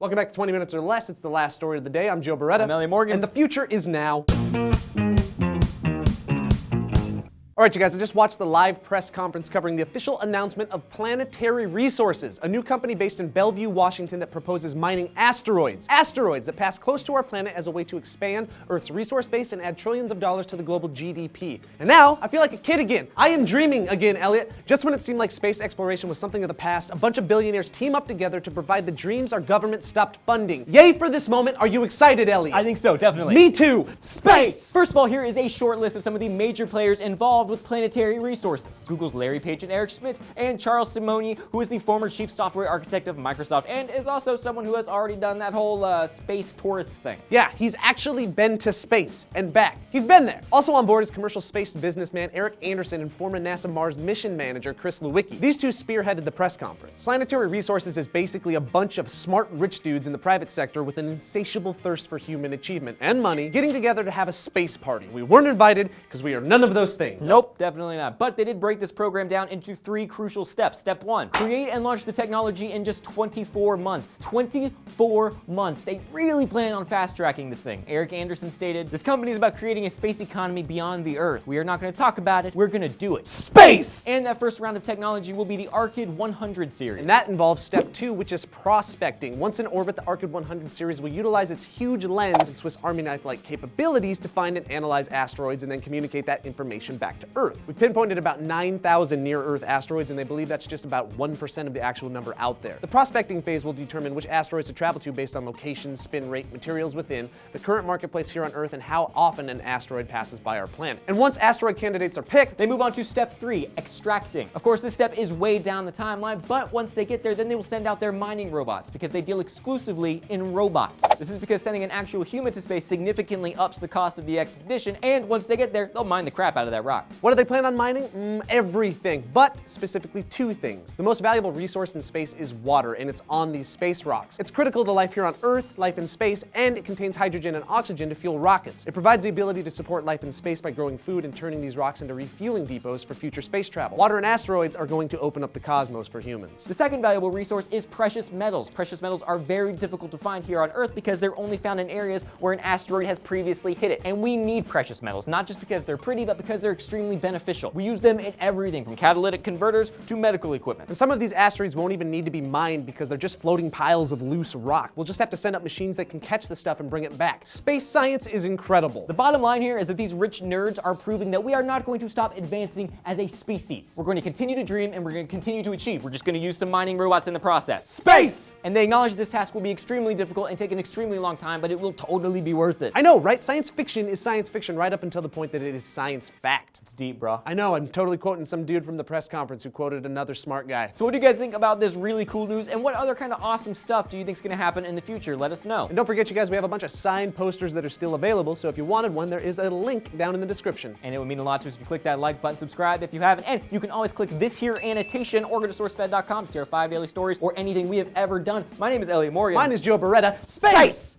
Welcome back to 20 Minutes or Less. It's the last story of the day. I'm Joe Beretta. I'm Elliot Morgan. And the future is now. All right, you guys, I just watched the live press conference covering the official announcement of Planetary Resources, a new company based in Bellevue, Washington that proposes mining asteroids. Asteroids that pass close to our planet as a way to expand Earth's resource base and add trillions of dollars to the global GDP. And now, I feel like a kid again. I am dreaming again, Elliot. Just when it seemed like space exploration was something of the past, a bunch of billionaires team up together to provide the dreams our government stopped funding. Yay for this moment. Are you excited, Elliot? I think so, definitely. Me too. Space! First of all, here is a short list of some of the major players involved with Planetary Resources. Google's Larry Page and Eric Schmidt, and Charles Simonyi, who is the former chief software architect of Microsoft, and is also someone who has already done that whole space tourist thing. Yeah, he's actually been to space and back. He's been there. Also on board is commercial space businessman Eric Anderson and former NASA Mars mission manager Chris Lewicki. These two spearheaded the press conference. Planetary Resources is basically a bunch of smart rich dudes in the private sector with an insatiable thirst for human achievement and money getting together to have a space party. We weren't invited because we are none of those things. Nope, definitely not. But they did break this program down into 3 crucial steps. Step 1, create and launch the technology in just 24 months. 24 months. They really plan on fast-tracking this thing. Eric Anderson stated, "This company is about creating a space economy beyond the Earth. We are not going to talk about it, we're going to do it." Space! And that first round of technology will be the Arkid 100 series. And that involves step 2, which is prospecting. Once in orbit, the Arkid 100 series will utilize its huge lens and Swiss Army knife-like capabilities to find and analyze asteroids and then communicate that information back to Earth. We've pinpointed about 9,000 near-Earth asteroids, and they believe that's just about 1% of the actual number out there. The prospecting phase will determine which asteroids to travel to based on location, spin rate, materials within, the current marketplace here on Earth, and how often an asteroid passes by our planet. And once asteroid candidates are picked, they move on to step 3, extracting. Of course, this step is way down the timeline, but once they get there, then they will send out their mining robots, because they deal exclusively in robots. This is because sending an actual human to space significantly ups the cost of the expedition, and once they get there, they'll mine the crap out of that rock. What do they plan on mining? Everything, but specifically 2 things. The most valuable resource in space is water, and it's on these space rocks. It's critical to life here on Earth, life in space, and it contains hydrogen and oxygen to fuel rockets. It provides the ability to support life in space by growing food and turning these rocks into refueling depots for future space travel. Water and asteroids are going to open up the cosmos for humans. The second valuable resource is precious metals. Precious metals are very difficult to find here on Earth because they're only found in areas where an asteroid has previously hit it. And we need precious metals, not just because they're pretty, but because they're extremely beneficial. We use them in everything from catalytic converters to medical equipment. And some of these asteroids won't even need to be mined because they're just floating piles of loose rock. We'll just have to send up machines that can catch the stuff and bring it back. Space science is incredible. The bottom line here is that these rich nerds are proving that we are not going to stop advancing as a species. We're going to continue to dream and we're going to continue to achieve. We're just going to use some mining robots in the process. Space! And they acknowledge this task will be extremely difficult and take an extremely long time, but it will totally be worth it. I know, right? Science fiction is science fiction right up until the point that it is science fact. It's deep, bro. I know, I'm totally quoting some dude from the press conference who quoted another smart guy. So what do you guys think about this really cool news, and what other kind of awesome stuff do you think is going to happen in the future? Let us know. And don't forget, you guys, we have a bunch of signed posters that are still available, so if you wanted one, there is a link down in the description. And it would mean a lot to us if you click that like button, subscribe if you haven't, and you can always click this here annotation or go to SourceFed.com to see our 5 daily stories or anything we have ever done. My name is Elliot Morgan. Mine is Joe Beretta. Space!